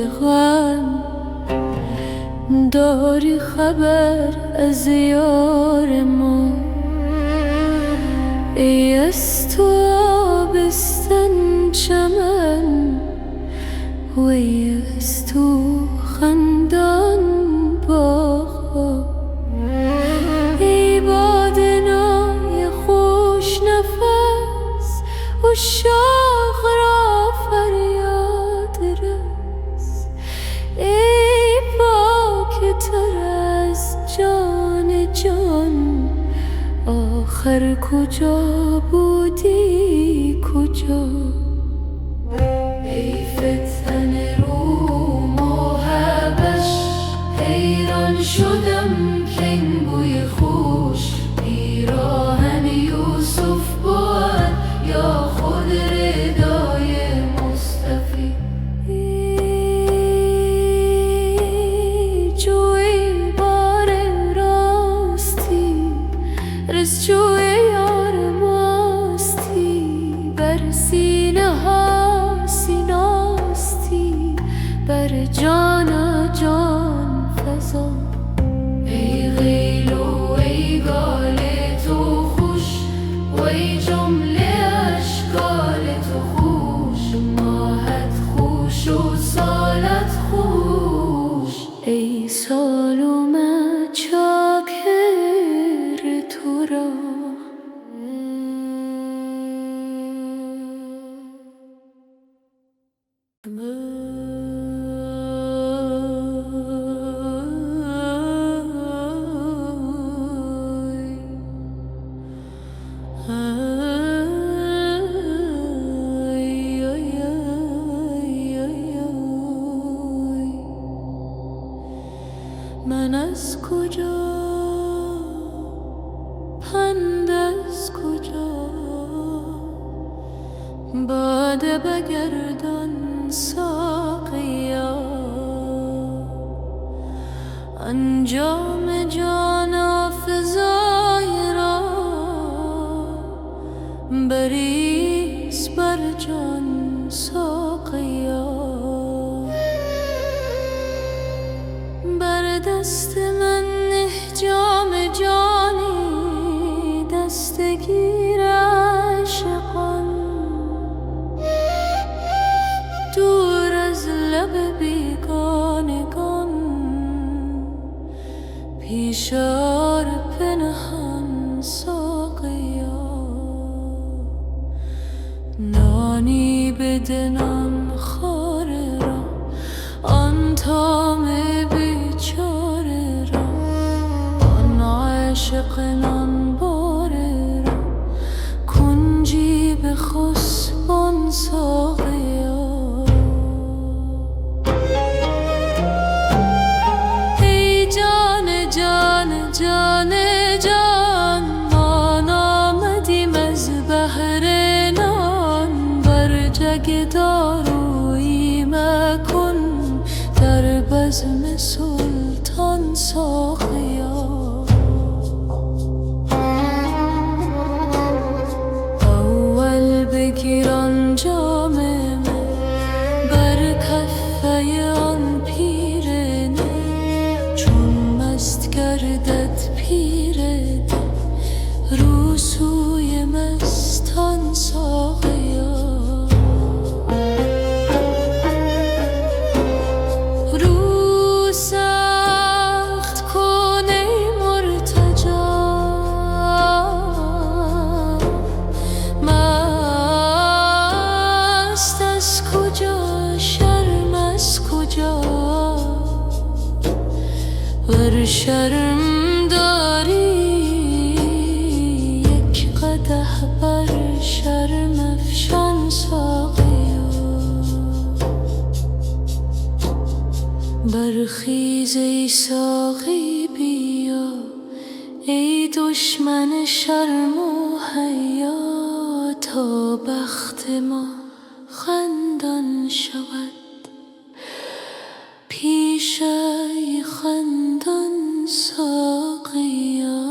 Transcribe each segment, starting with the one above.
عاشقم داری خبر از یار ما؟ ای از تو آبستن چمن و ای از تو خندان باغ، ای باد نای خوش نفس عشاق را فریاد رس، ای پاک تر از جان جان، آخر کجا بودی کجا؟ ای فتن روم و حبش، حیران شدم که این بوی خوش پیراهن یوسف بود یا خود ردای مصطفی. جوی بار راستی، رسجوی یار ماستی، بر سینه ها سیناستی، بر جان جان فضا. ای غیل و ای گال تو خوش و ای جمله اشکال تو خوش، ماهت خوش و سالت خوش، ای سالومه چاکر تو را. من از کجا، پند از کجا، باده بگردان ساقیا، انجام جان آفزای را بریز بر جان ساقیا. بر دست من نه جام جانی، دستگیر عاشقان، دور از لب بیگانگان، پیشار پنهان ساقیا. نانی بده نان خواره را، آن تام بیچاره را، آن عاشق نان باره را، کنجی به خسبان ساقیا. ای جان جان جان جان، ما نامدیم از بحر نان، بر جگ دارویی مکن در بزم سلطان ساقیا. اول بگیر آن جام من، بر کفه آن پیرنه، چون مست گردد پیر دل، رو سوی مستان ساقیا. رو سخت کن ای مرتجا، مست از کجا شرم از کجا، ور شرم داری یک قدح بر شرم افشان ساقیا. برخیز ای ساقی بیا، ای دشمن شرم و حیا، تا بخت ما خندان شود پیش ای خندان ساقیا.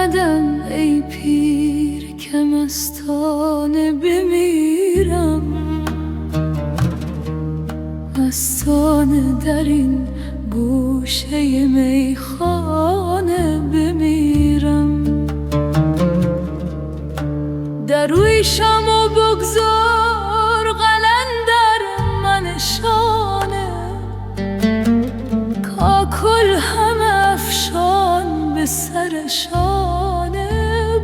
آمدم ای پیر که مستانه بمیرم، مستانه در این گوشه میخانه بمیرم. در روی شم و بگذار قلندر منشانه، کاکل هم افشان به سر شانه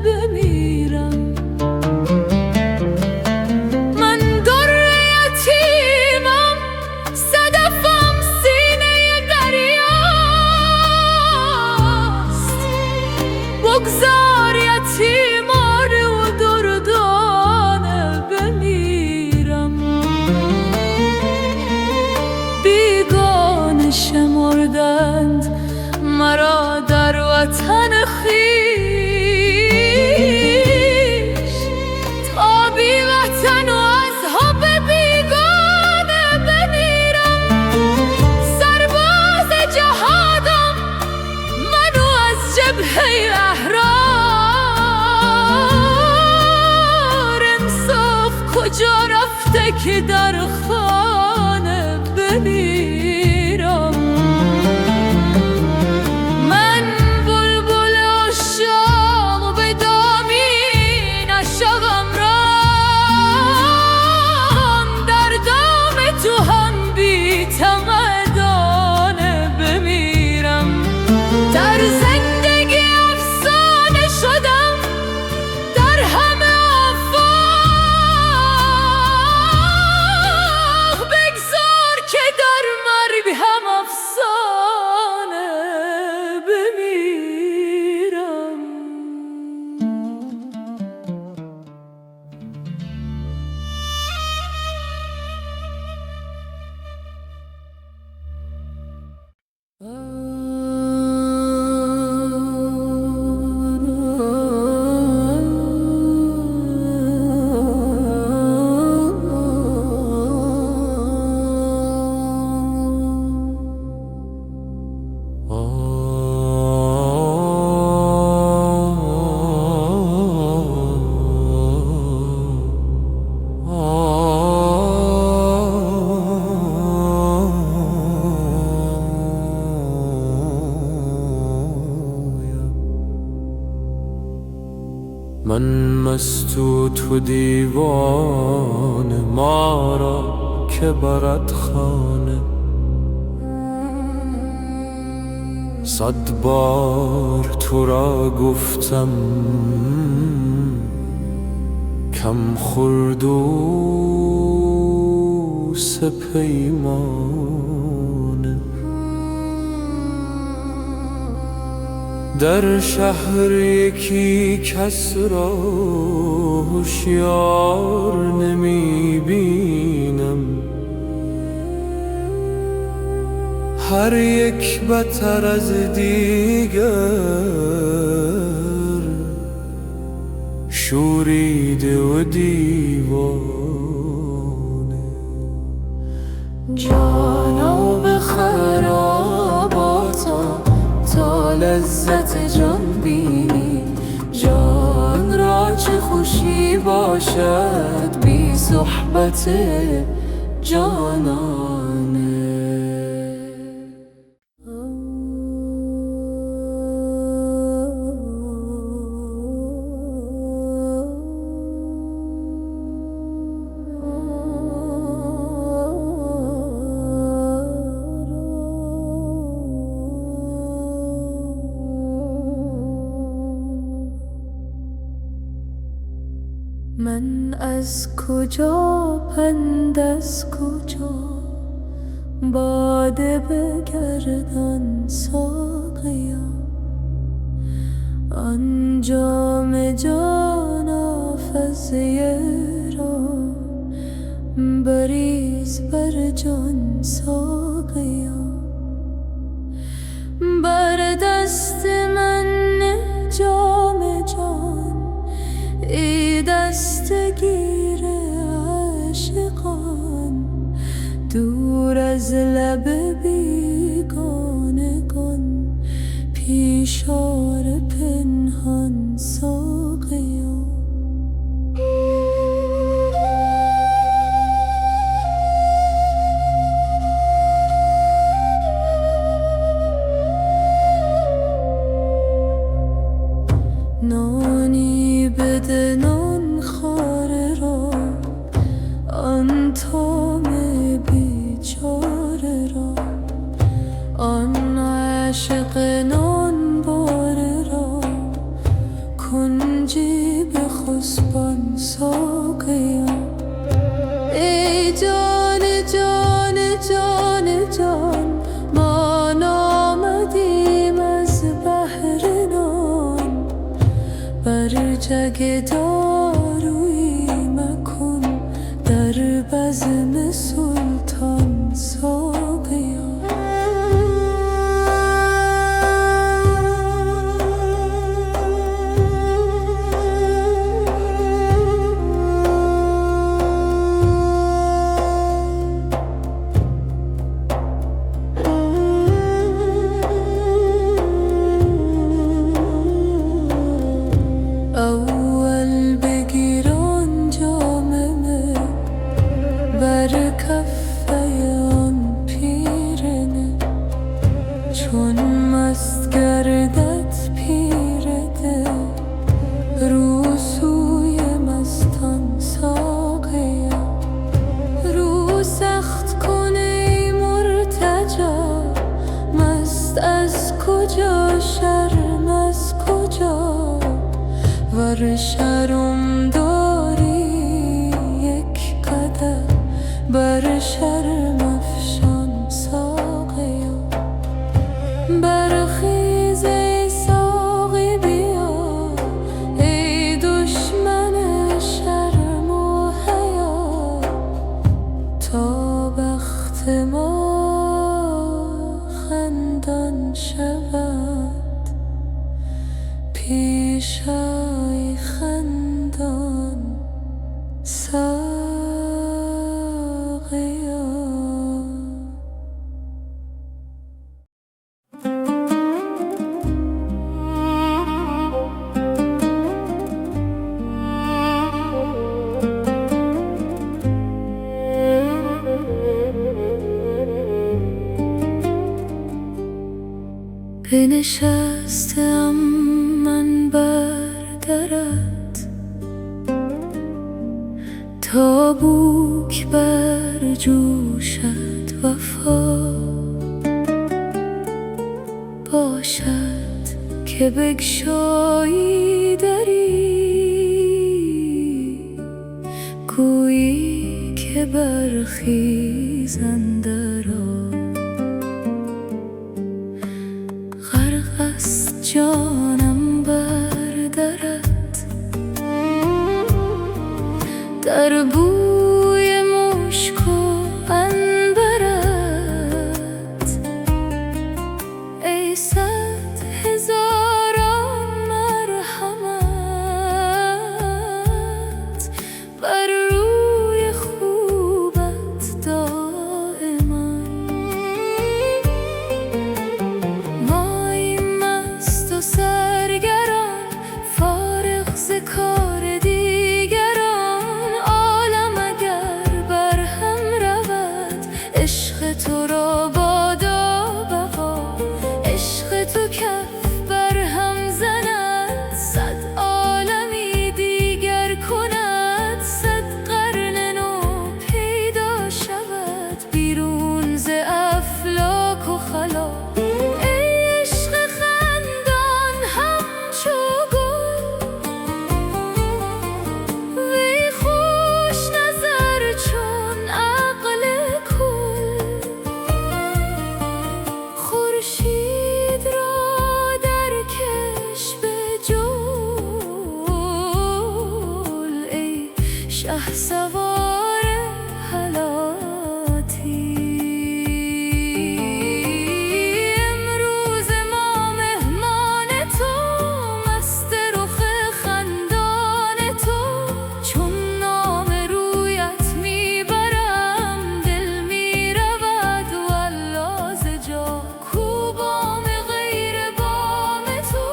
بمیرم. من در یتیمم، صدفم سینه دریاست، بگذار یتیمانه و دردانه بمیرم. بیگانه شمردند مرا در وطن خویش، تا بی وطن و از حب بیگانه بمیرم. سرباز جهادم منو از جبهه احرار، انصاف کجا رفته که در خانه بمیرم. من بلبل عشاق به دامی نشوم رام، در دام تو هم بی طمع دانه بمیرم. در زندگی افسانه شدم در همه آفاق، بگذار که در مرگ هم افسانه بمیرم. من مست و تو دیوانه، ما را که برد خانه. صد بار تو را گفتم کم خورد و سپیمانه. در شهر یکی کس را هوشیار نمی بینم، هر یک بتر از دیگر، شوریده و دیوانه. جانا به خراباتم تا لذت جان بینی، جان را چه خوشی باشد بی صحبت جانانه. من از کجا پند از کجا باده بگردان ساقیا، آن جام جان آفزه را بریز بر جان ساقیا. بر دست من جام جان، ای دستگیر عاشقان، دور از لب بیگانگان، پیشار پنهان نانی بده نان خواره را، آن تام بیچاره را، آن عاشق نان باره را، کنجی به خسبان ساقیا. ای جان جان جان جان، ما نامدیم از بحر نان، بر جگ دارویی مکن در بزم سلطان ساقیا. اول بگیران جاممه، بر کفه آن پیرنه، چون مست گردت پیرده، رو سوی مستان ساقیا. رو سخت کن ای مرتجا، مست از کجا شرم از کجا، ور شرم داری یک قدر، بر شرم افشان ساقیا. برخیز ای ساقی بیا، ای دشمن شرم و حیا، تا بخت ما خندان شود، پیش ای خندان ساقیا. بنشستم من بر درت، تا بوک بر جوشت وفا باشد، که بگشایی دری، گویی که برخیزم درآ. غرق است جانم بر درت، در بوی مشک و عنبرت، ای صد هزاران مرحمت بر روی خوبت دائما. ماییم مست و سرگران، فارغ ز کار دیگران، عالم اگر بر هم رود، عشق تو را بادا بقا. عشق تو کف بر هم زند، صد عالمی دیگر کند، صد قرن نو پیدا شود، بیرون ز افلاک و خلا. ای عشق خندان همچو گل، وی خوش نظر چون عقل کل، خورشید را در کش به جول، ای شهسوار حلاتی. امروز ما مهمان تو، مست رخ خندان تو، چون نام رویت میبرم، دل میرود والله ز جا. کو بام غیر بام تو،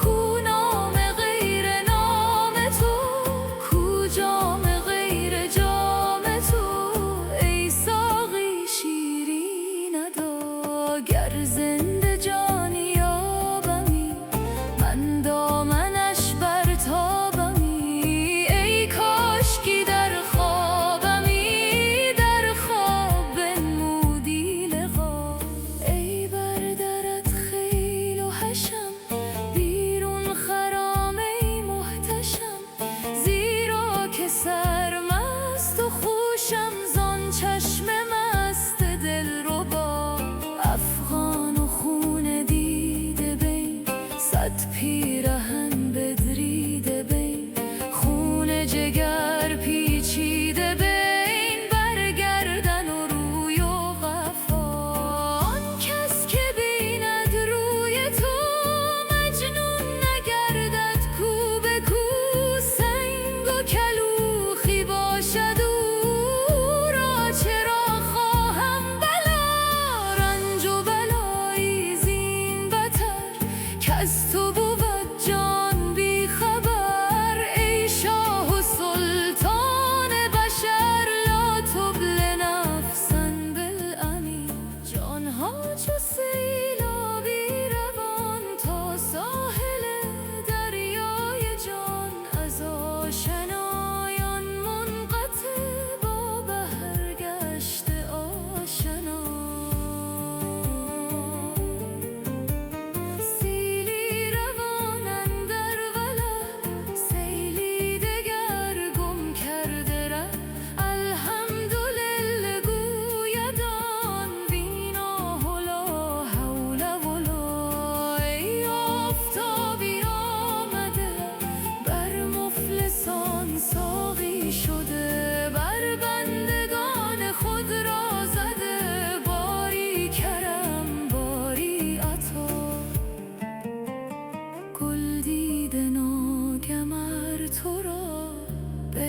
کو نام غیر نام تو، کو جام غیر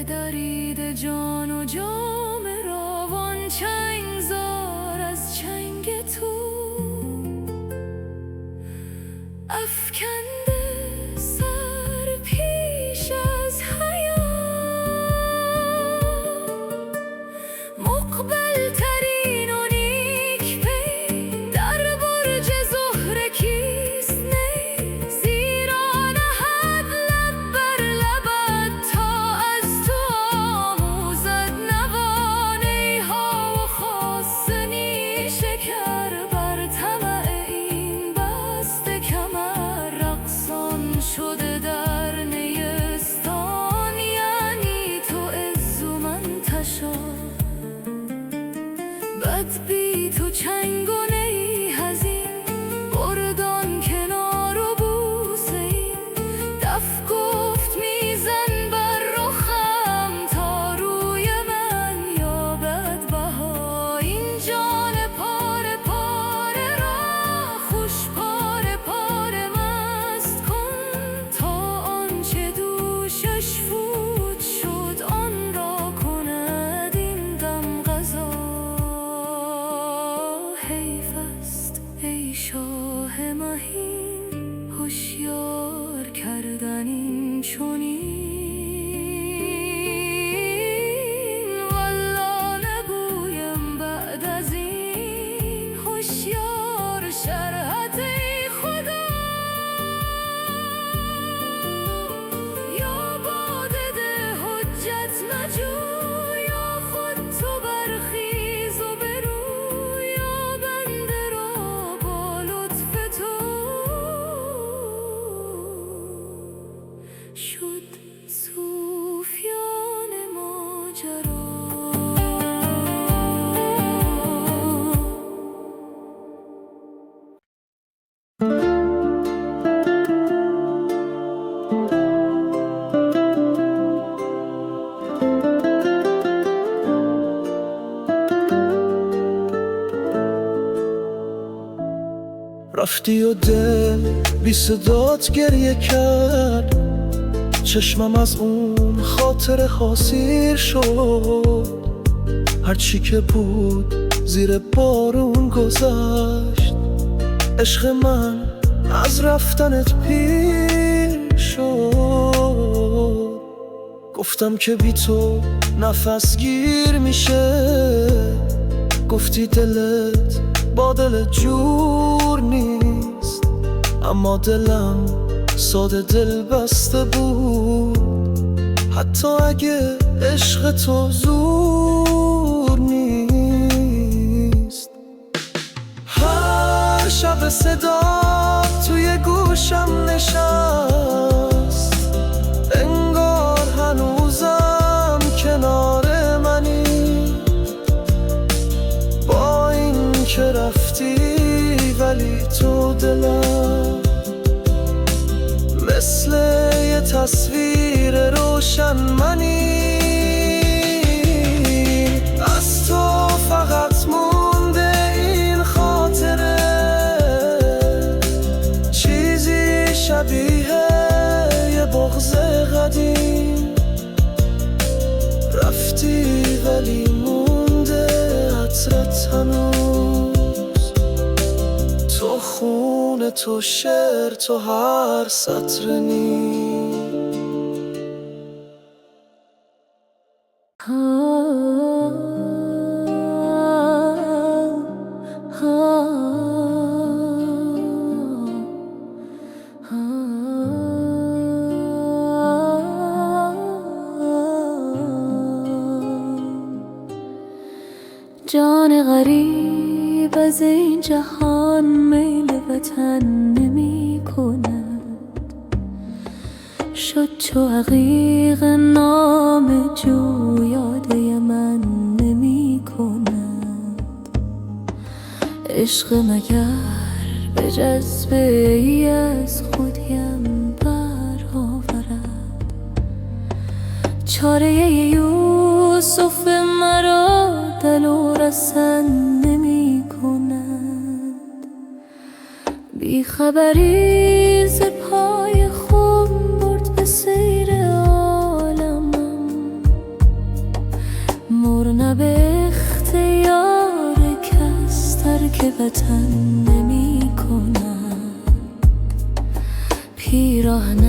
بدرید جان و جام راوان چنگ زار از چنگ تو افکنده سر پیش از حیات مقبل ترین و نیک پی در برج زهره کیست نی زیرا نهد لب بر لبت تا از تو آموزد نوانیها و خواستنی شکر بر طمع این بسته کمر رقصان شده در نیستان یعنی تو عز و منتشا بد بی تو چنگ و نی هزین بردان کنار و بوسه این دف گفت میزن بر رخم تا روی من یابد بها این جان پاره پاره را خوش پاره پاره مست کن تا آنچه دوشش فوت شد آن را کند این دم غذا حیف است ای شاه مهین هوشیار کردن این چنین والله نگویم بعد از این هوشیار شرحت ای خدا یا باده ده حجت مجو یا خود تو برخیز و برو یا بنده را با لطف تو شد صوفیان ماجرا رفتی و دل بی صدات گریه کرد چشمم از اون خاطر حاصیر شد هرچی که بود زیر بارون گذشت عشق من از رفتنت پیر شد گفتم که بی تو نفس گیر میشه گفتی دلت با دل جور نیست اما دلم ساده دل بسته بود حتی اگه عشق تو زور نیست هر شب صدا توی گوشم نشست انگار هنوزم کنار منی با این که رفتی ولی تو دلم مثل یه تصویر روشن منی از تو فقط مونده این خاطره چیزی شبیه یه بغض قدیم رفتی ولی مونده عطرت هنوز تو خون تو شعر تو هر سطر نی جان غریب از این جهان میل وطن نمی کند شد چو عقیق نام جو یاد من نمی کند عشق مگر به جذبه ای از خودیم برآورد چاره یوسف مرا دل و رسن نمی کند بی خبری ز پای خم برد به سیر عالمم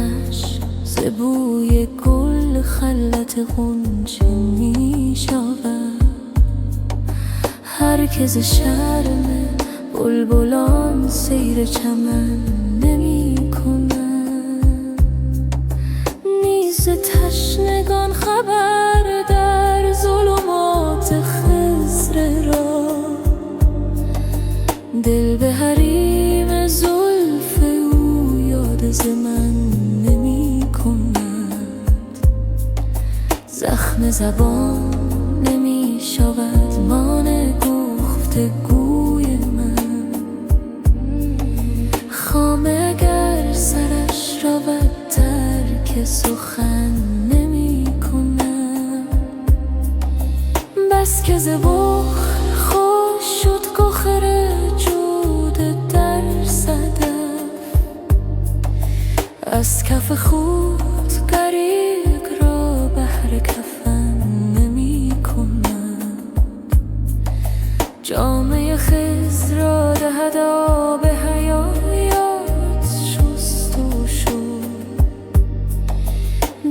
خونش ز بوی گل خلط غنچه می شود. هر که ز شرم بلبلان سیر چمن نمی کند، نیز تشنگان خبر در ظلمات خضر را. دل به حریم زلف او یاد ز من نمی کند. زخم زبان نمی شود مانع گفتگوی من. خامه اگر سرش رود ترک سخن نمی کند. بس که ز بخل خوش شد گوهر جود در صدف، از کف خود گریگ را بهر کفن نمی کند. جامه خضر را دهد آب حیات شست و شد.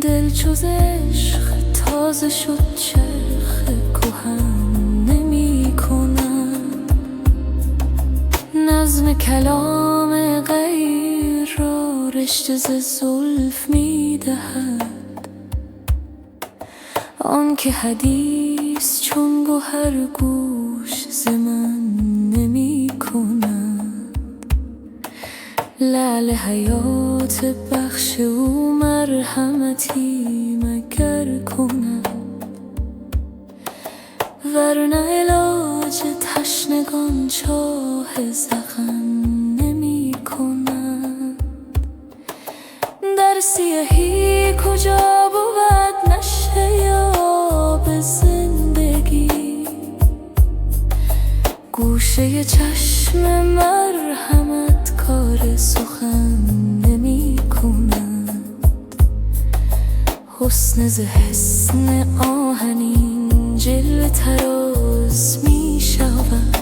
دل چو ز عشق تازه شد چرخ کهن نمی کند. نظم کلام غیر را رشته ز زلف می دهد. آن که حدیث چون گوهر گوش ز من نمی کند. لعل حیات بخش او مرحمتی مگر کند، ورنه علاج تشنگان چاه زغن نمی کند. در سیاهی کجا بود نشه آب زندگی، گوشه چشم مرحمت کار سخن نمی کند. حسن ز حسن آهنین جلوه طراز می شود.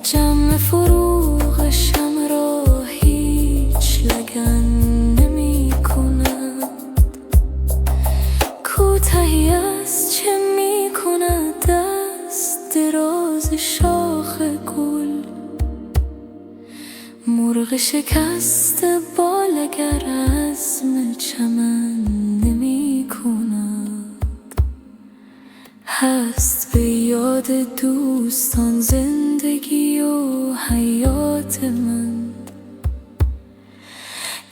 جمع فروغ شمع را هیچ لگن نمی کند. کوتهی است چه می کند دست دراز شاخ گل. مرغ شکست بال اگر عزم چمن نمی کند. هست به یاد دوستان زندگی و حیات من،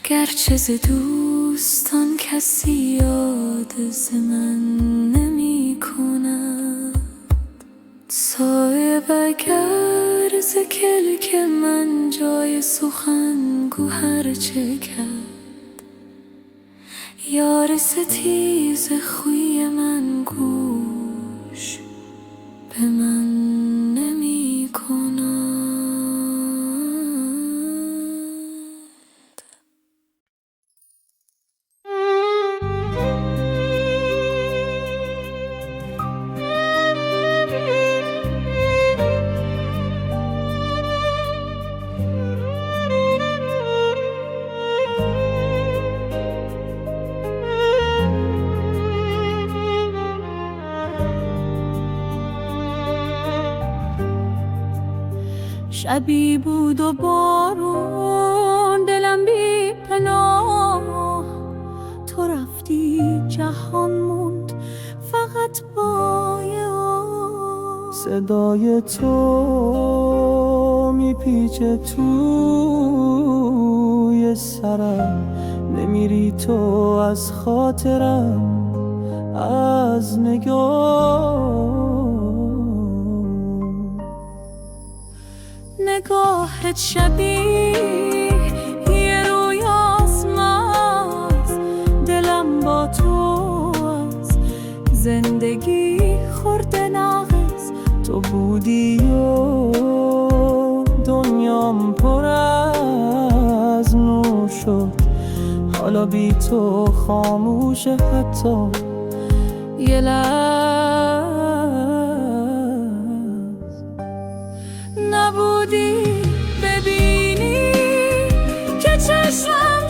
گرچه ز دوستان کسی یاد ز من نمی کند. صایب اگر ز کلک من جای سخن گوهر چه کرد، یار ستیز خوی من گوش به من نمی کند. شبی بود و بارون دلم بی پناه، تو رفتی جهان موند فقط با یاد. صدای تو میپیچه توی سرم، نمیری تو از خاطرم از نگاه. نگاهت شبیه یه رویاست ماست، دلم با تو از زندگی خورده ناقص. تو بودی و دنیام پر از نور شد، حالا بی تو خاموشه حتی یه لحظه. نبودی ببینی که چشمم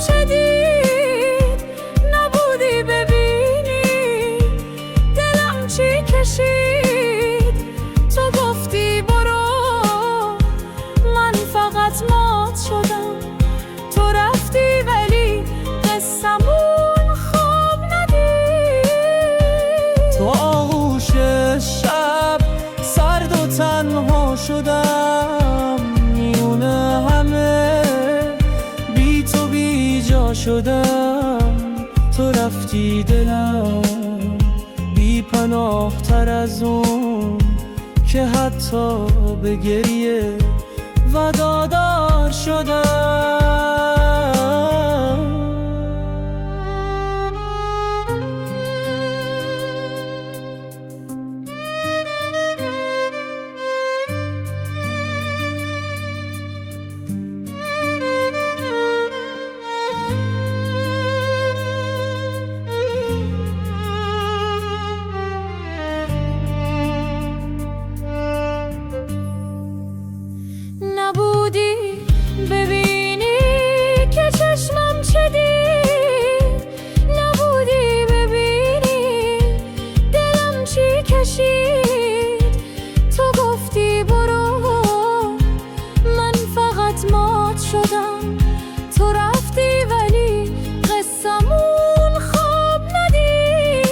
شدم تو رفتی دلم بی پناه تر از اون که حتی به گریه ودادار شدم. نبودی ببینی که چشمم چه دید، نبودی ببینی دلم چی کشید. تو گفتی برو من فقط مات شدم، تو رفتی ولی قصمون خواب ندید.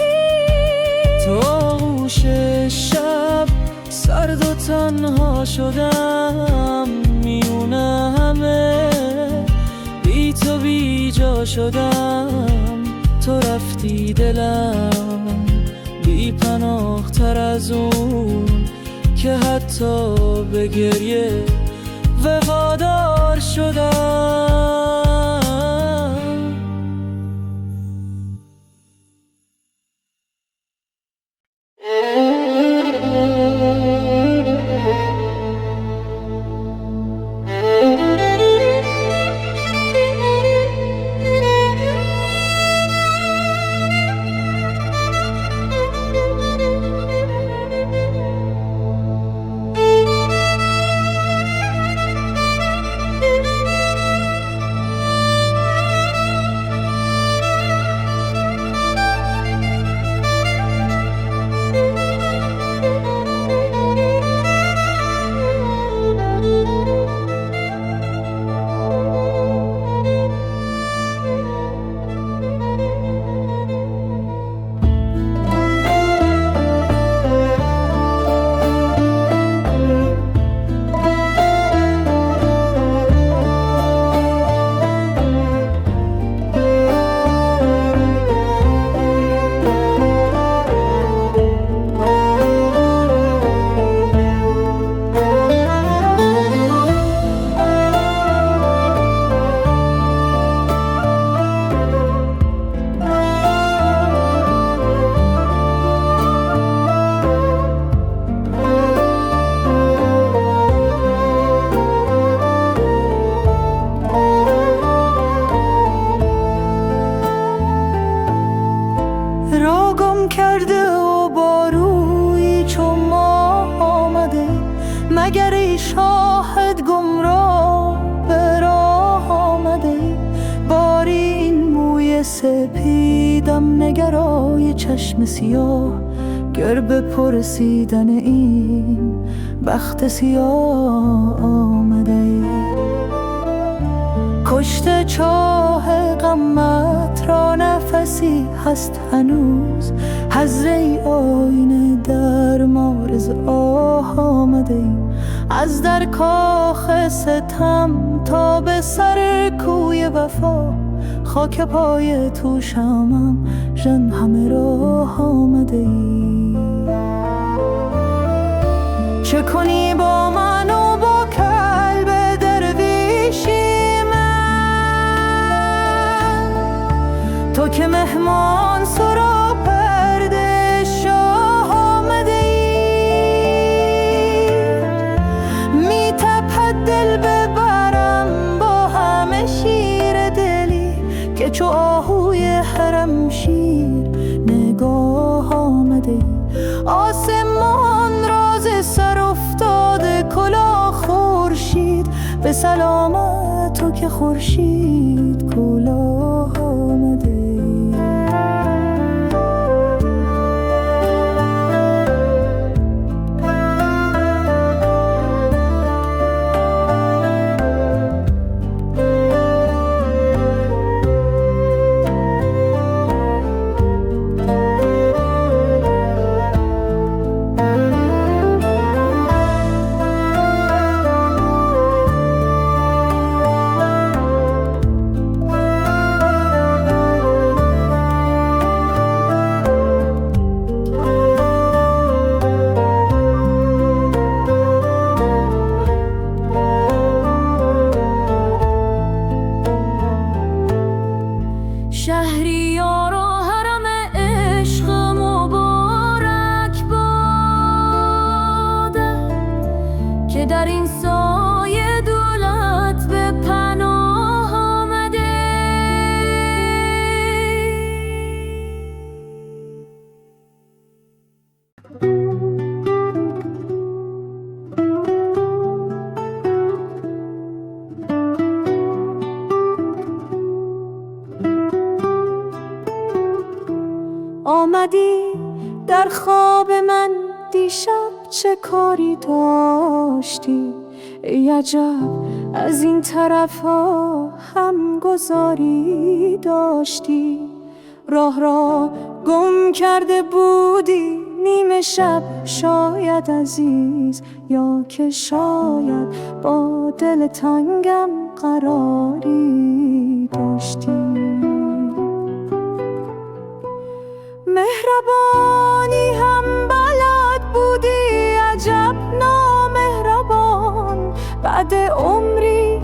تو آغوش شب سرد و تنها شدم، میونه همه بی تو بی جا شدم. تو رفتی دلم بی پناه تر از اون که حتی به گریه وفادار شدم. مگر ای شاهد گمراه به راه آمده، باری این موی سپیدم نگرای چشم سیاه، گر به پرسیدن این بخت سیاه آمده. کشته چاه غمت را نفسی هست هنوز، حضره آینه در مارز آه آمده. از در کاخ ستم تا به سر کوی وفا، خاک پای توشمم ژن همه راه آمده. چه کنی با من و با کلب درویشی من، تو که مهمان سرا پرده شاه آمده ای. می تپد دل ببرم با همه شیر دلی، که چو آهوی حرم شیر نگاه آمده ای. آسمان راز سر افتاده کلاه خورشید، به سلامت تو که خورشید کلاه آمده. شهریار و حرم عشق مبارک باده که در این سایه دولت به پناه آمده. آمدی در خواب من دیشب، چه کاری داشتی؟ ای عجب از این طرف ها هم گذاری داشتی. راه را گم کرده بودی نیمه شب، شاید عزیز، یا که شاید با دل تنگم قراری داشتی. مهربانی هم بلد بودی، عجب نامهربان. بعد عمری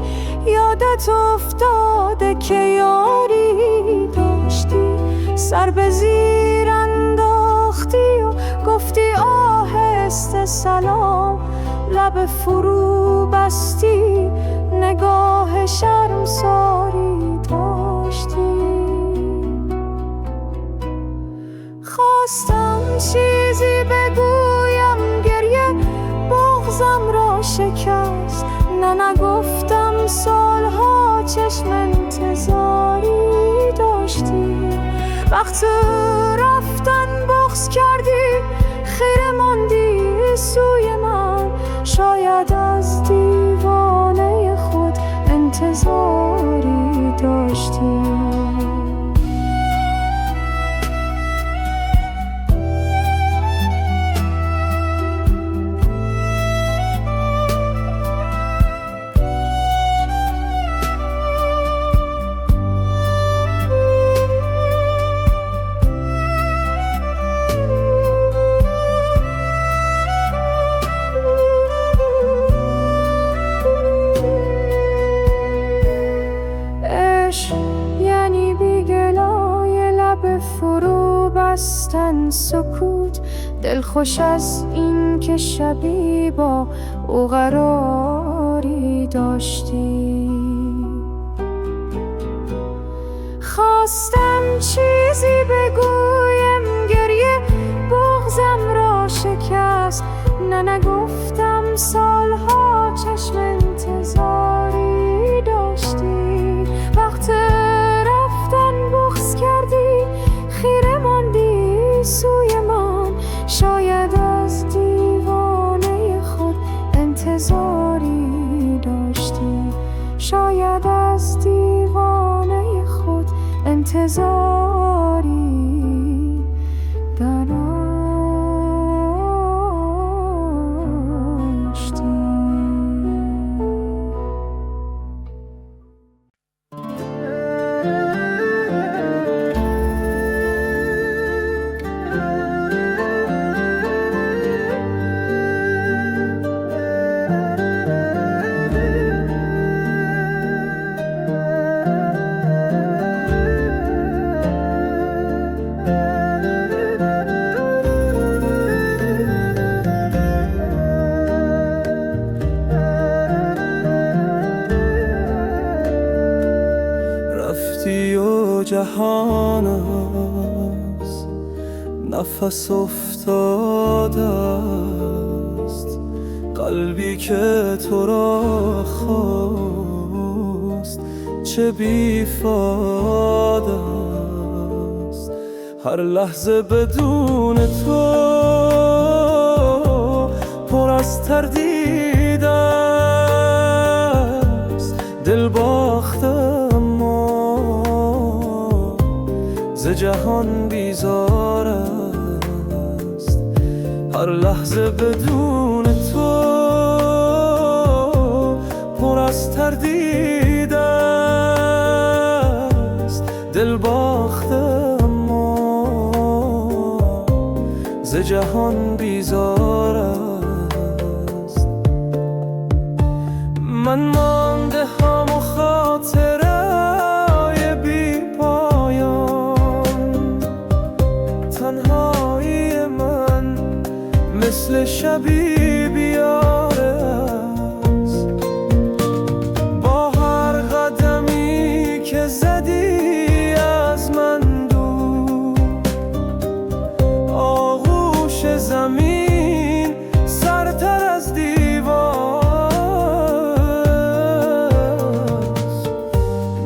یادت افتاده که یاری داشتی. سر به زیر انداختی و گفتی آهسته سلام، لب فرو بستی، نگاه شرمساری داشتی. خواستم چیزی بگویم، گریه بغضم را شکست. نگفتم سالها چشم انتظاری داشتی. وقت رفتن بغض کردی، خیره ماندی سوی من. شاید از دیوانه خود انتظاری داشتی. یعنی بیگلای لب فرو بستن سکوت، دلخوش از این که شبی با او قراری داشتی. خواستم چیزی بگویم، گریه بغضم را شکست. نگفتم سالها چشم انتظاری داشتی. وقت رفتن بغض کردی، خیره ماندی سوی من. شاید از دیوانه خود انتظاری داشتی. شاید از دیوانه خود انتظاری داشتی. جهان است نفس افتاده است، قلبی که تو را خواست چه بیفاد است. هر لحظه بدون تو پر از تردید است. دل باخته ز جهان بیزار است. هر لحظه بدون تو پر از تردید است. دل باخته اما ز جهان بیزار است. من مانده هم و خاطره بی پایان شبی بیاره است. با هر قدمی که زدی از من دور، آغوش زمین سرتر از دیوار.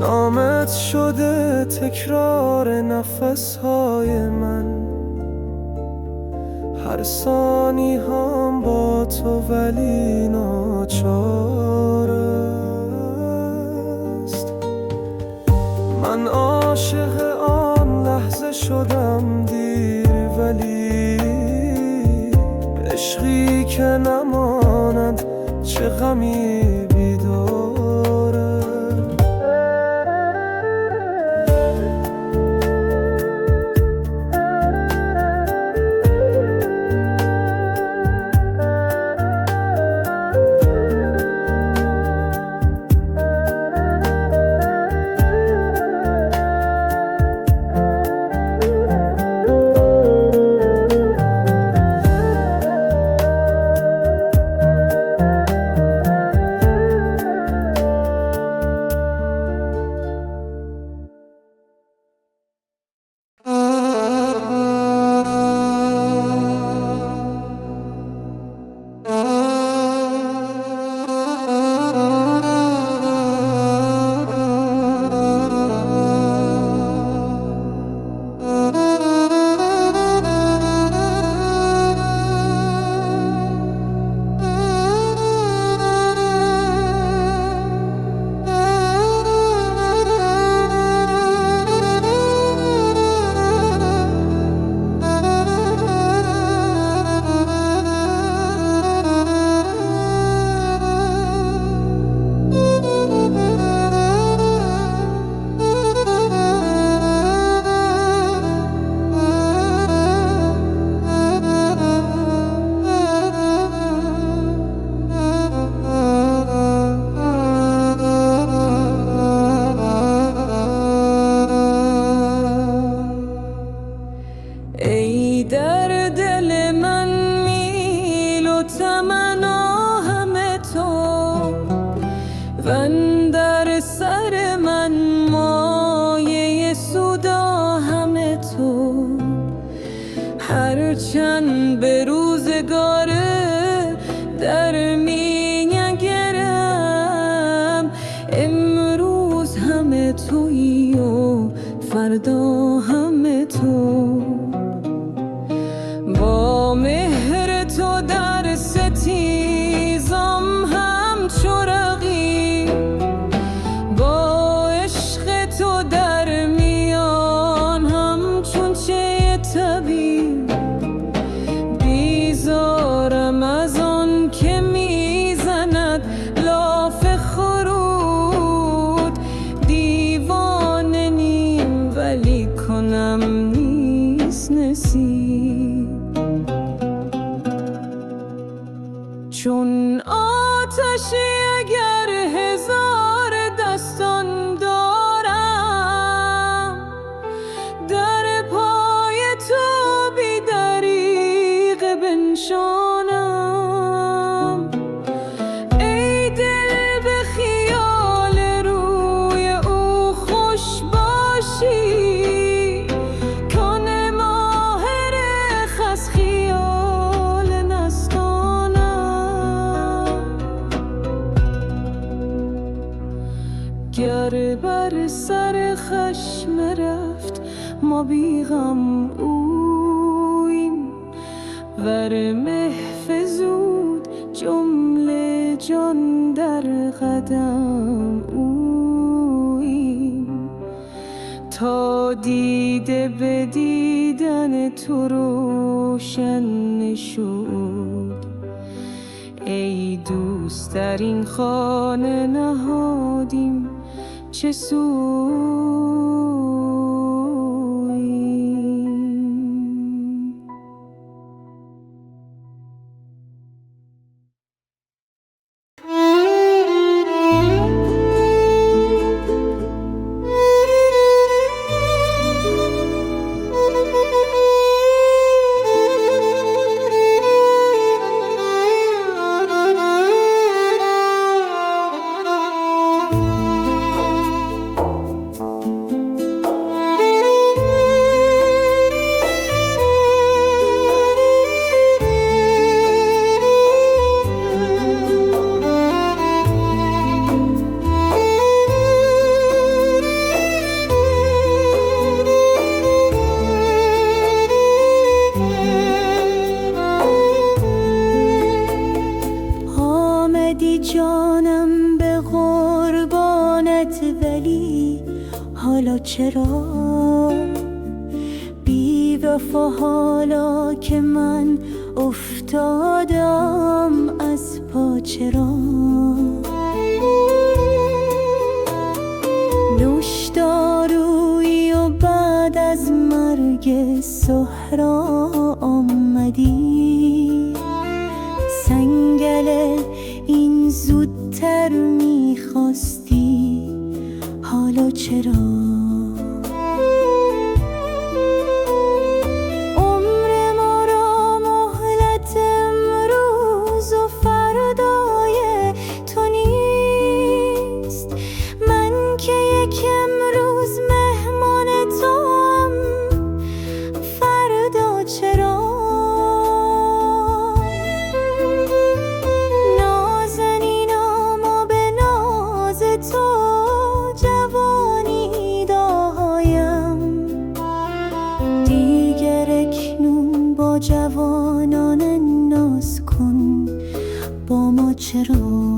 نامت شده تکرار نفسهای من، هر ثانی هم با تو ولی ناچار است. من عاشق آن لحظه شدم دیر، ولی عشقی که نماند چه غمی بیداره. ای در دل من میل و تمنا همه تو، وندر سر من مایه سودا همه تو. هرچند به روزگار در مینگرم، امروز همه تویی و فردا همه تو. با مهر تو در ستیزم همچو رقیب، با عشق تو در میان همچون چه طبیب. بیزارم از آن که میزند لاف خرود، دیوانه نیم ولی کنم نیست نصیب. چون آتشی اگر هزار دستان دارم، در پای تو بی دریغ بنشانم. ای دل به خیال روی او خوش باشی، کان ماهر خس خیال نستانم. گر بر سر خشم رفت ما بیغم اویم، ور محفظود جمله جان در قدم اویم. تا دیده به دیدن تو روشن نشد، ای دوست در این خانه نهادیم چه سوییم. وفا حالا که من افتادم از پا چرا نوشدارویی و بعد از مرگ سهرا آمدی سنگل این زودتر میخواستی حالا چرا جوانان ناز کن با ما چرا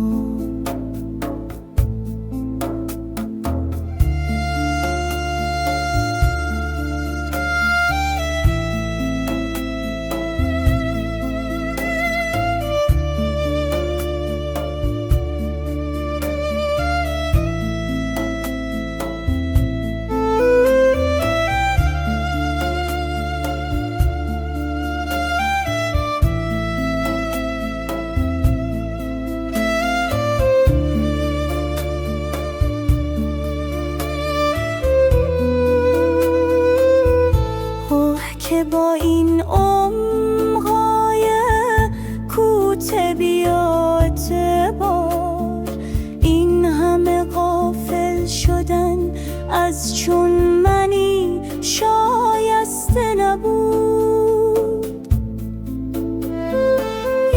که با این عمقای کوته بیا اعتبار این همه غافل شدن از چون منی شایسته نبود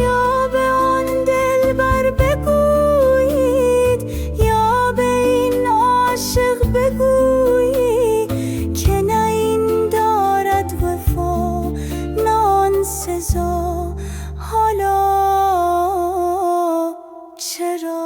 یا به آن دلبر بگویید یا به این عاشق بگویید که نه این دارد وفا نه آن سزا حالا چرا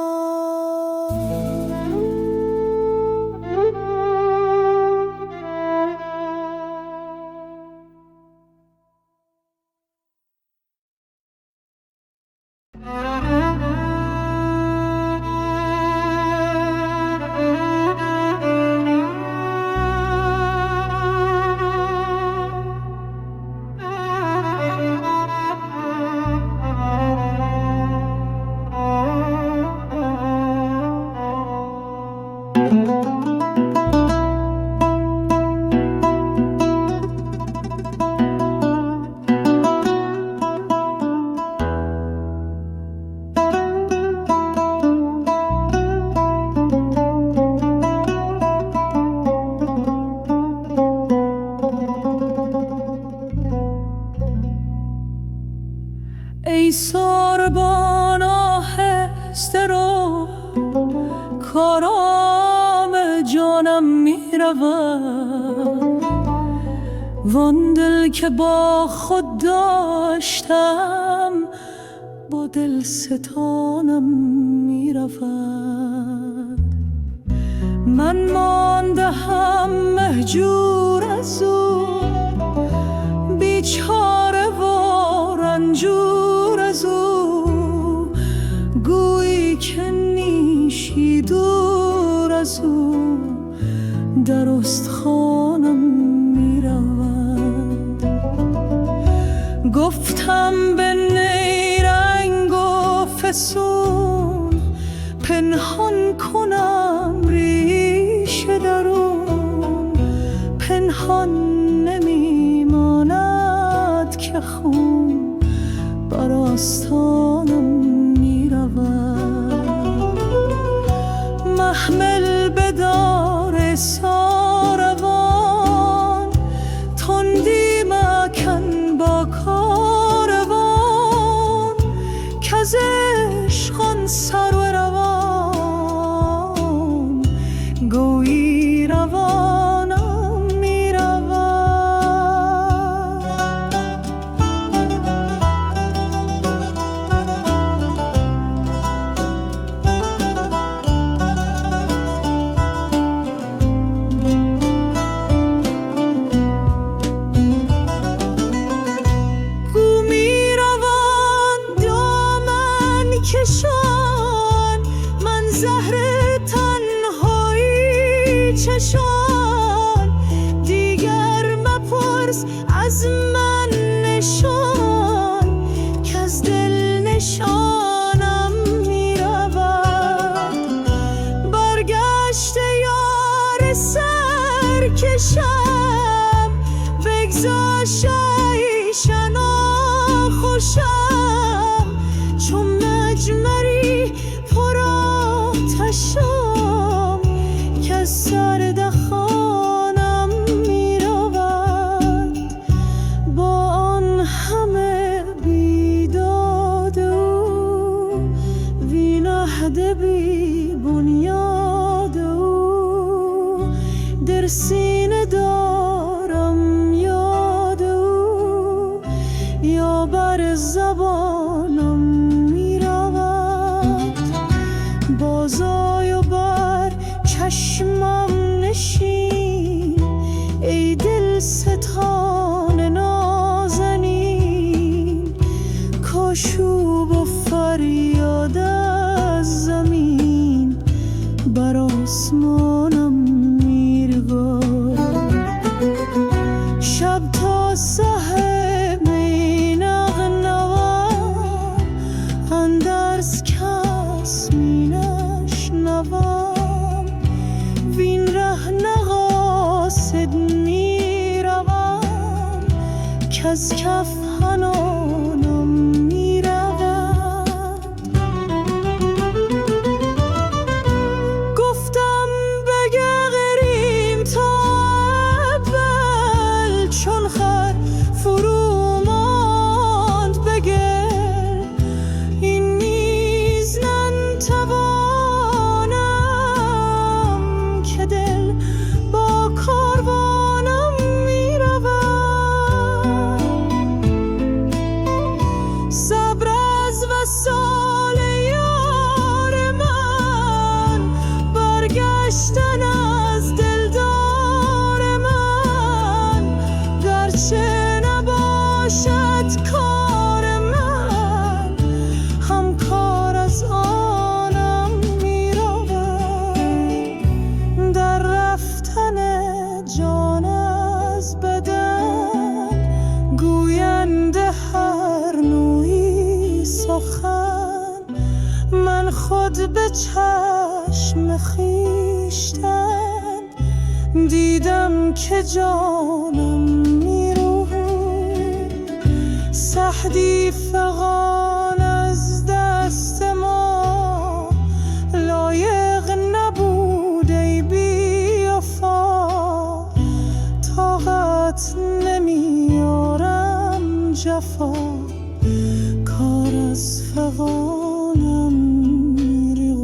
ای ساربان آهسته رو کارام جانم می رود وان دل که با خود داشتم با دل ستانم می رود من مانده هم مهجور از او بیچاره و رنجور از او گویی که نیشی دور از او در استخوانم می رود گفتم به نیرنگ و فسون پنهان کنم ریشه درون پنهان نمی ماند که خون بر آستانم می رود محمل بدار ساروان تندی مکن با کاروان کز عشق سر و روان گویی روانم می رود بپرس از من نشان که از دل نشانم میرود. برگشته یار سرکشم، بگذاشته ایشان خوشم، چون مجمری پر آتشم که از سردخانم میرود. با آن همه بیداد او، بی نهده بی بنیاد او، در سینه دارم یاد او، یا بر زبانم میرود. بازآی و بر چشمم نشین، ای دل ستان نازنین، کاشوب و فریاد از زمین بر آسمانم میرگارد. شب تا سحر می نغنوم، اندرز کس می نشنوم، وین ره نقاصد می روم، کز کف حنانم می رود. گفتم بگریم تا اول، چون خر فرو ماند بگر، این نیز نتوانم که دل با کاروانم می رود. صبر از وصال یار من، برگشتن از دلدار من، گرچه نباشد کار من، هم کار از آنم می رود. در رفتن جان از بدن، گوینده هر نوعی سخن، من خود به چشم خویشتن دیدم که جانم میروید. سعدی فغان از دست ما، لایق نبود ای بی وفا، طاقت نمیارم جفا، کار از فغانم میرود.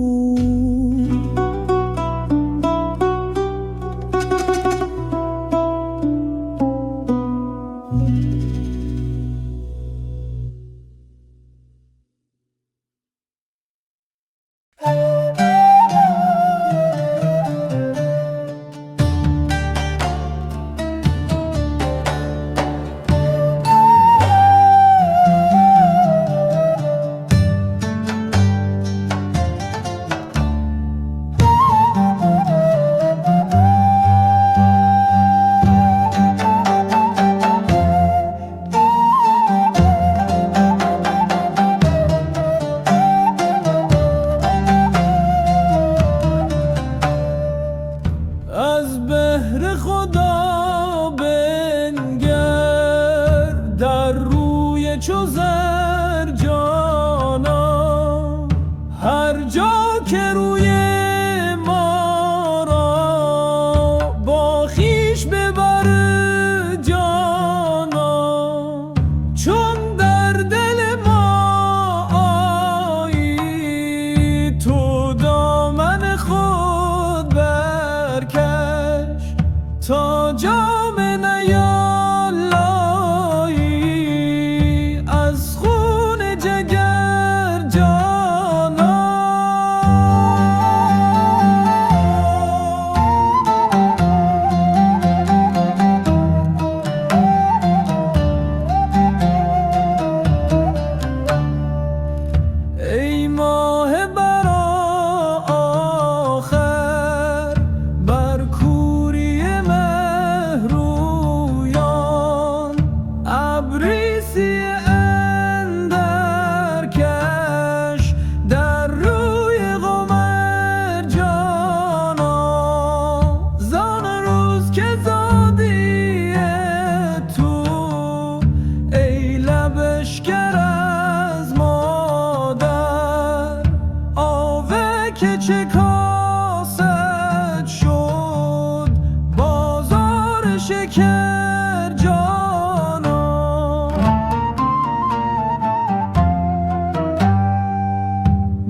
شکر جانا.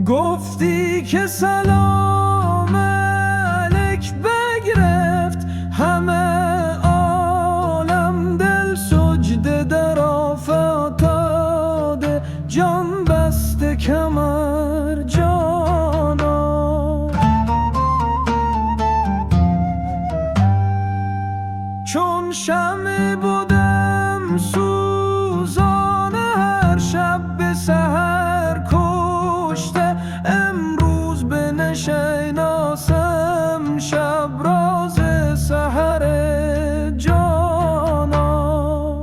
گفتی که سلام علیک بگرفت همه عالم، دل سجده در آفتاده، جان بسته کمر جانا. چون شمع بودم سوزان هر شب به سحر کشته، امروز به نشیناسم شب راز سحر جانا.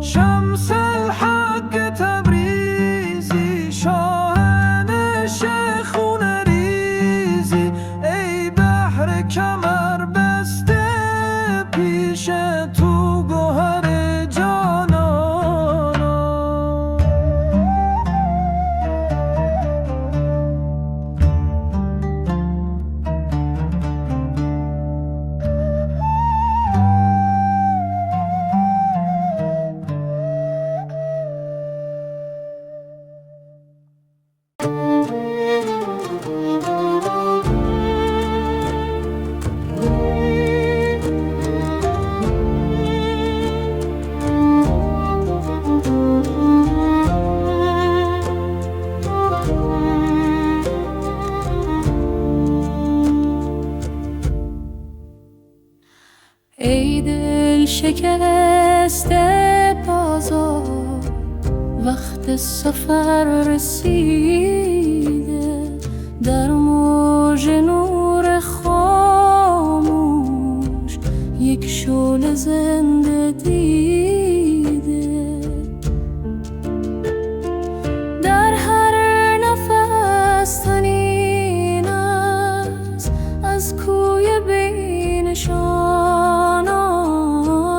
شمس الحق تبریزی شاهنش خون ریزی، ای بحر کمر بسته پیش تو گوهر جانا. ای دل شکسته بازار، وقت سفر رسیده، در موج نور خاموش یک شعله زنده دیده. در هر نفس طنین است از کوی بینشانان،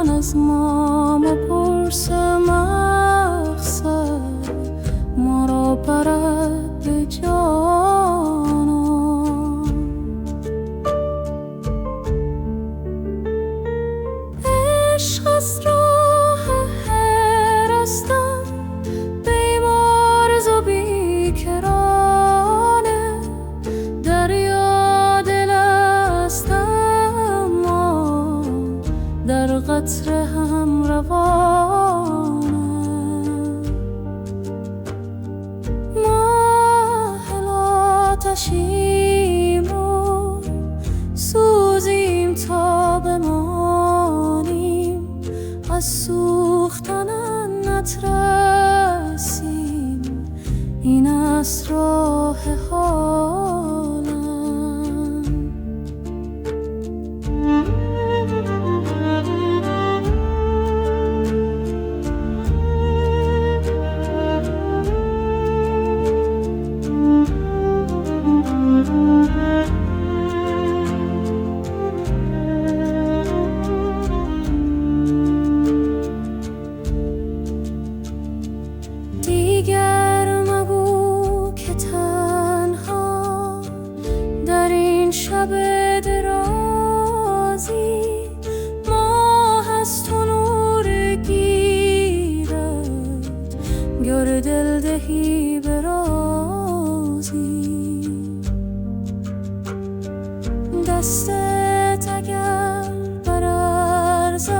از ما مپرس مقصد ما را برد به جانان. عشق از راه هرستم بیمارز و بیکرانه، دریا دل است اما در قطره هم روانه. ما آتشیم و سوزیم تا بمانیم، از سوختن نترسیم، این است راه حالم. دیگر مگو که تنها در این شب درازی، ماه از تو نور گیرد گر دل دهی به رازی. دستت اگر برارزد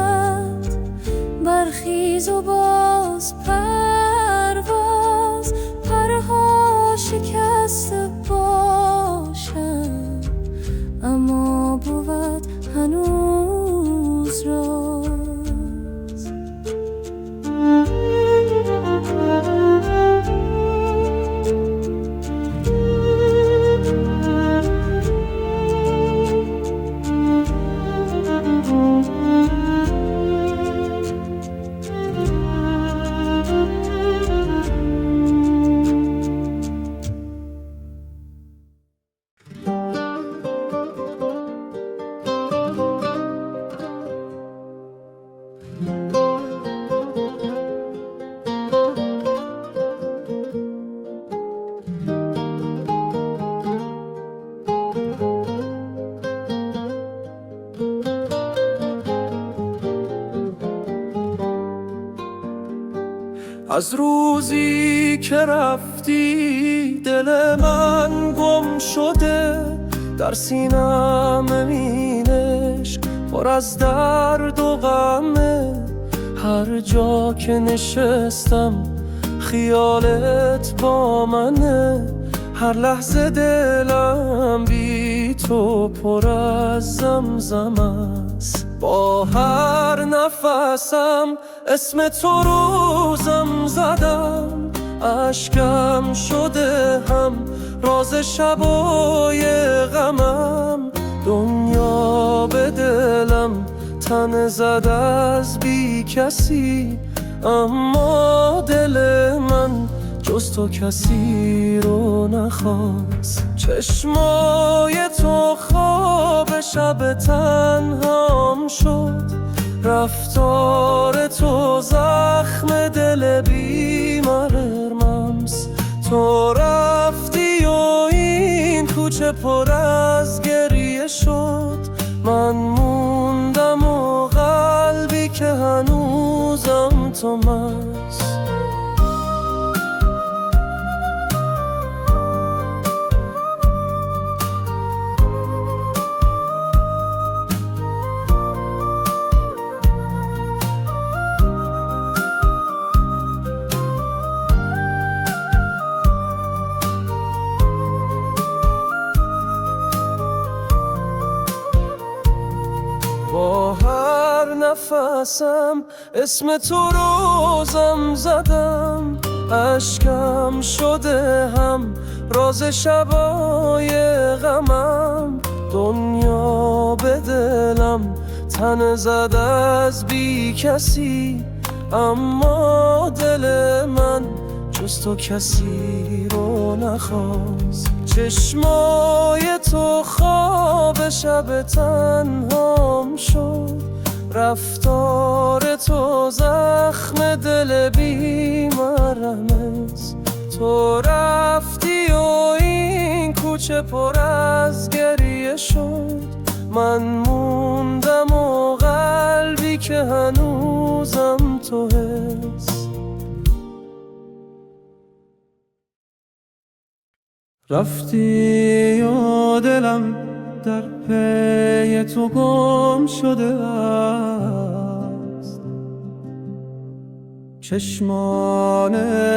برخیز و باز پرواز، پرها شکسته باشد اما بود هنوز راز. از روزی که رفتی دل من گم شده، در سینم این عشق پر از درد و غمه. هر جا که نشستم خیالت با منه، هر لحظه دلم بی تو پر از زمزم است. با هر نفسم اسم تو روزم زدم، اشکم شده هم راز شبای غمم. دنیا به دلم تن زد از بی کسی، اما دل من جز تو کسی رو نخواست. چشمای تو خواب شب تنهام شد، رفتار تو زخم دل بیمارمست. تو رفتی و این کوچه پر از گریه شد، من موندم و قلبی که هنوزم تو مست. با هر نفسم اسم تو روزم زدم، اشکم شده هم راز شبای غمم. دنیا به دلم تن زد از بی کسی، اما دل من جز تو کسی رو نخواست. چشمای تو خواب شب تنهام شد، رفتار تو زخم دل بیمارم است. تو رفتی و این کوچه پر از گریه شد، من موندم و قلبی که هنوزم تو هست. رفتی و دلم در پی تو گم شده است، چشمان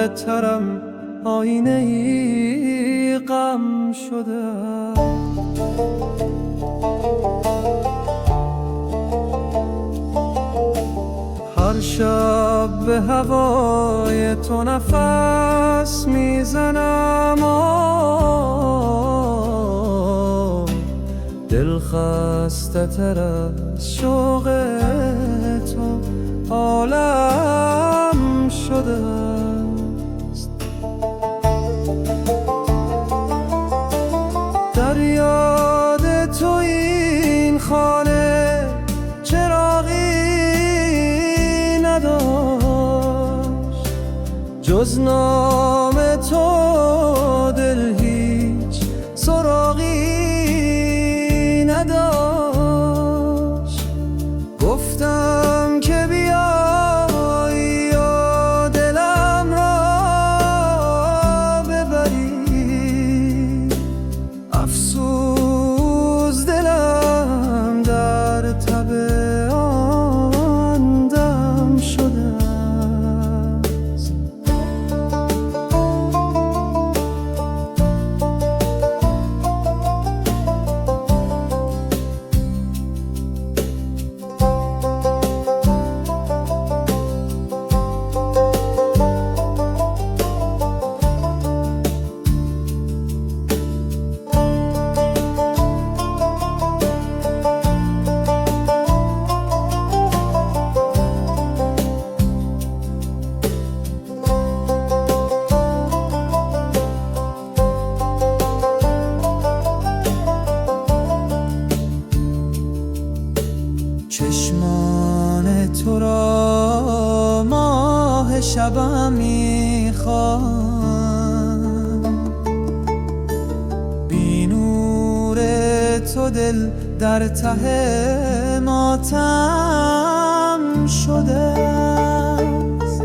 ترم آینه ای غم شده است. هر شب به هوای تو نفس میزنم، دل خسته تر از شوق تو عالم شده است. در یاد تو این خانه چراغی نداشت، جز نام تو دل هیچ سراغی نداشت. گفتم که بیایی و دلم را ببری، افسوس دلم در تب آن دم شده است. چشمان تو را ماه شبم میخوان، بی نور تو دل در ته ماتم شده است.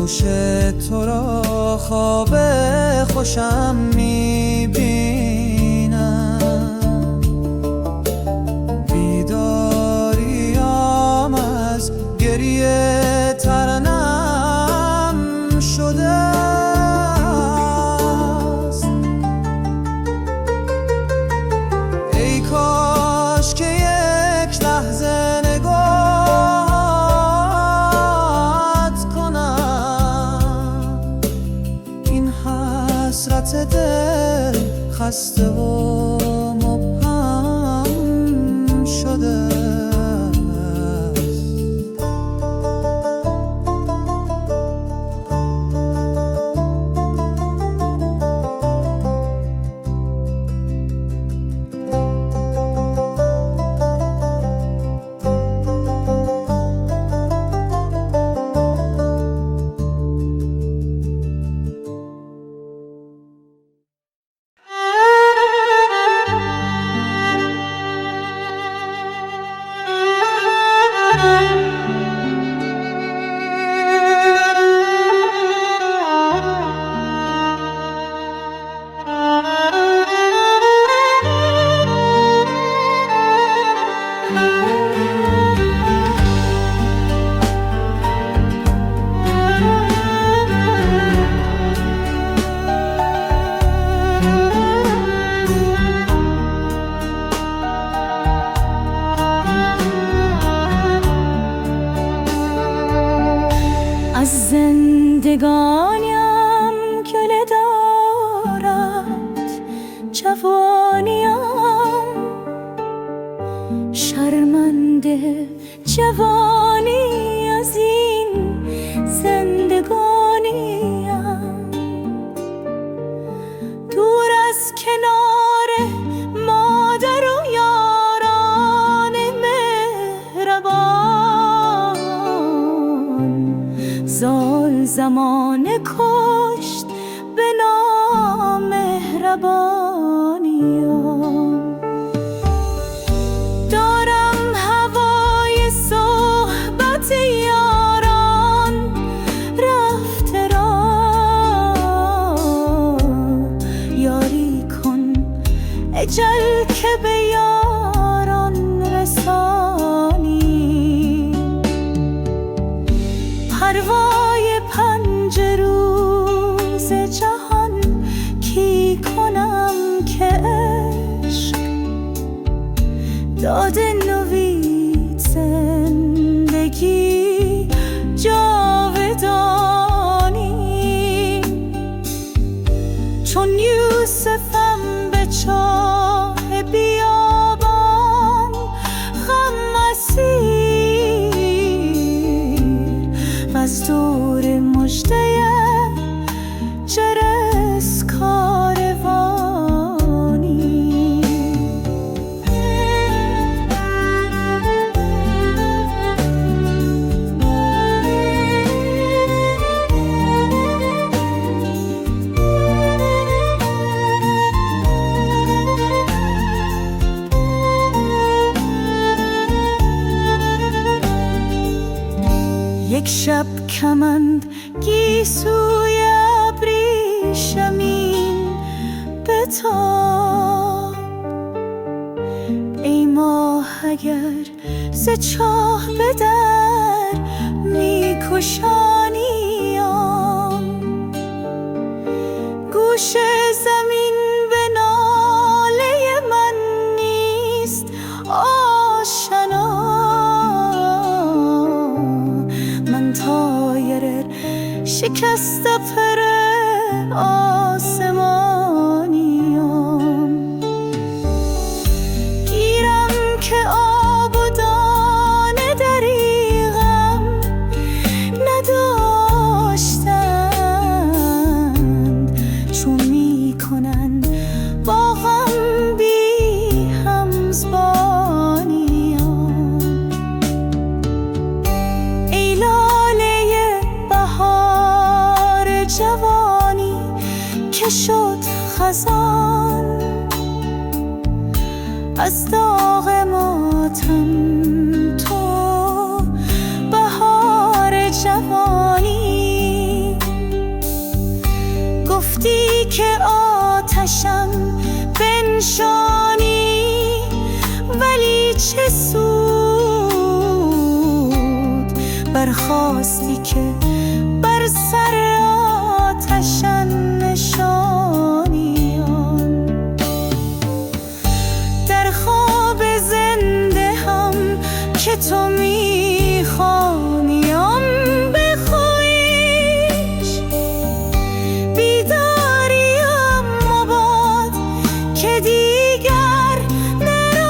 گوش تو را خواب خوشم میبینم، بیداریام از گریه ترنم شده است. ای کاش که یک لحظه نگاهت کنم، این حسرت دل خسته و مبهم شده است. از زندگانیم گله دارد جوانیم، شرمنده جوانی از این زندگانیم. دور از کنار مادر و یاران مهربان، زال زمانه کشت به نامهربانیم. دارم هوای صحبت یاران رفته را، یاری کن اجل که به یاران رسانی. پروای پنج روز جهان کی کنم که عشق داده نوید زندگی جاودانی. چون یوسفم به چاه بیابان غم اسیر، و از دور مژده جرس کاروانی. یک شب کمند گیسوی ابریشمین بتاب، ای ماه اگر ز چاه به در میکشانیم. گوش زمین به ناله من نیست آشنا، من طایر شکست پر آسمانیم. گیرم که آب و دانه دریغم نداشتند، چون میکنن با غم بی همزبانیم. ای لاله بهار جوانی که شد خزان، از داغ ماتم تو بهار جوانی. چه سود برخاستی که بر سر آتشن نشانیان. در خواب زنده هم که تو میخوانیم به خویش، بیداریم مباد که دیگر نرانیم.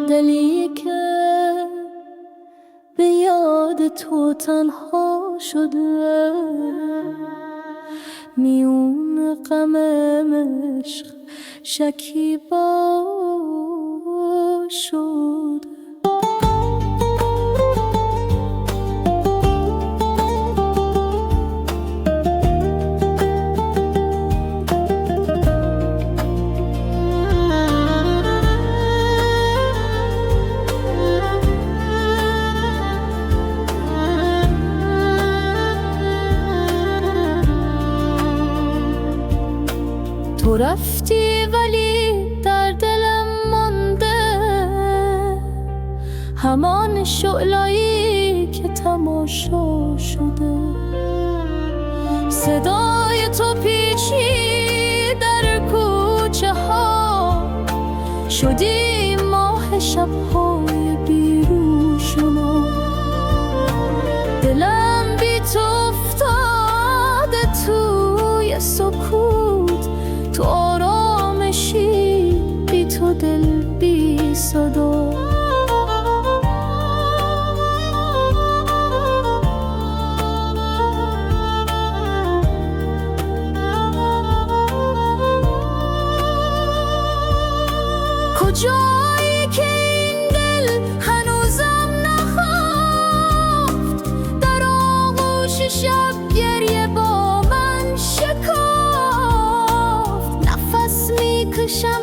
دلی که به یاد تو تنها شده، میون غم عشق شکیبا شده. تو رفتی ولی در دلم مانده همان شعله‌ای که تماشا شده. صدای تو پیچید در کوچه ها، شدی ماه شب‌های بیروشنا. دلم بی تو افتاده توی سکوت، تو آرامشی بی تو دل بی صدا. کجایی که این دل هنوزم نخفت، در آغوش شب گریه با من شکافت. نفس میکشم